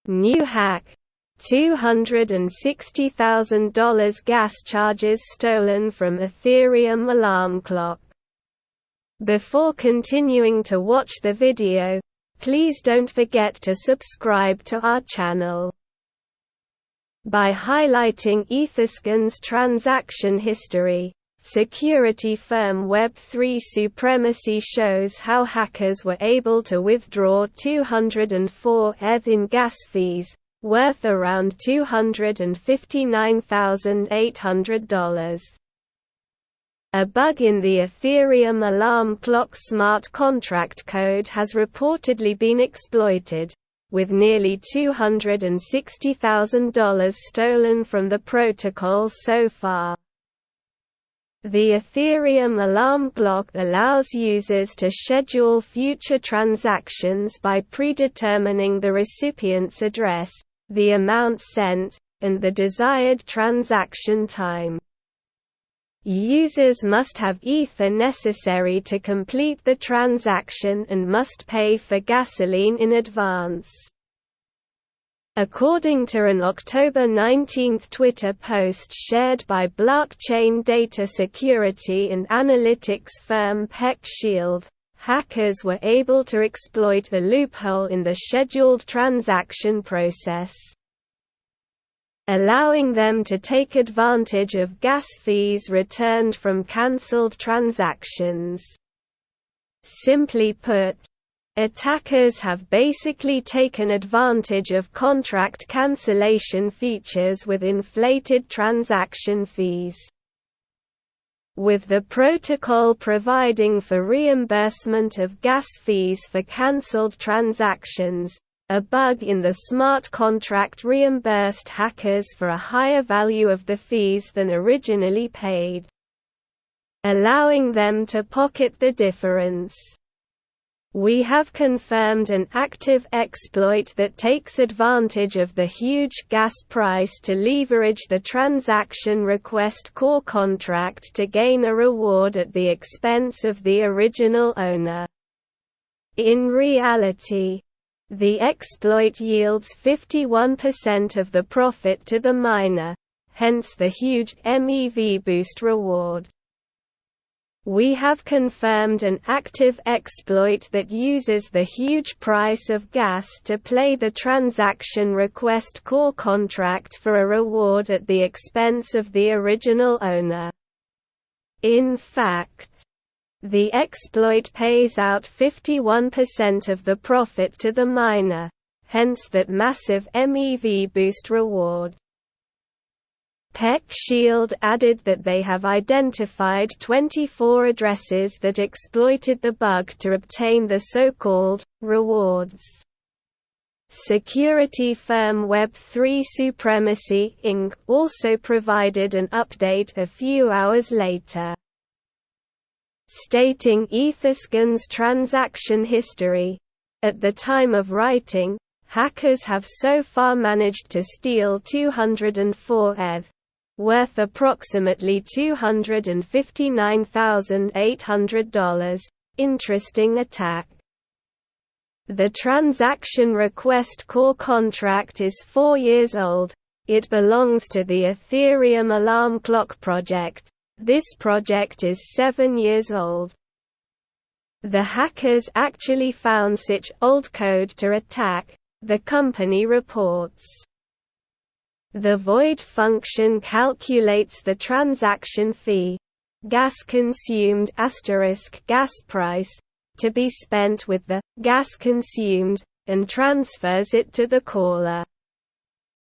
New hack: $260,000 gas charges stolen from Ethereum alarm clock. Before continuing to watch the video, please don't forget to subscribe to our channel. By highlighting Etherscan's transaction history, security firm Web3 Supremacy shows how hackers were able to withdraw 204 ETH in gas fees, worth around $259,800. A bug in the Ethereum alarm clock smart contract code has reportedly been exploited, with nearly $260,000 stolen from the protocol so far. The Ethereum alarm clock allows users to schedule future transactions by predetermining the recipient's address, the amount sent, and the desired transaction time. Users must have Ether necessary to complete the transaction and must pay for gasoline in advance. According to an October 19 Twitter post shared by blockchain data security and analytics firm PeckShield, hackers were able to exploit a loophole in the scheduled transaction process, allowing them to take advantage of gas fees returned from cancelled transactions. Simply put, attackers have basically taken advantage of contract cancellation features with inflated transaction fees. With the protocol providing for reimbursement of gas fees for cancelled transactions, a bug in the smart contract reimbursed hackers for a higher value of the fees than originally paid, allowing them to pocket the difference. We have confirmed an active exploit that takes advantage of the huge gas price to leverage the transaction request core contract to gain a reward at the expense of the original owner. In reality, the exploit yields 51% of the profit to the miner, hence the huge MEV boost reward. We have confirmed an active exploit that uses the huge price of gas to play the transaction request core contract for a reward at the expense of the original owner. In fact, the exploit pays out 51% of the profit to the miner, hence that massive MEV boost reward. PeckShield added that they have identified 24 addresses that exploited the bug to obtain the so-called rewards. Security firm Web3 Supremacy, Inc. also provided an update a few hours later, stating Etherscan's transaction history. At the time of writing, hackers have so far managed to steal 204 ETH, worth approximately $259,800. Interesting attack. The transaction request core contract is 4 years old. It belongs to the Ethereum alarm clock project. This project is 7 years old. The hackers actually found such old code to attack, the company reports. The void function calculates the transaction fee, gas consumed * gas price, to be spent with the gas consumed, and transfers it to the caller.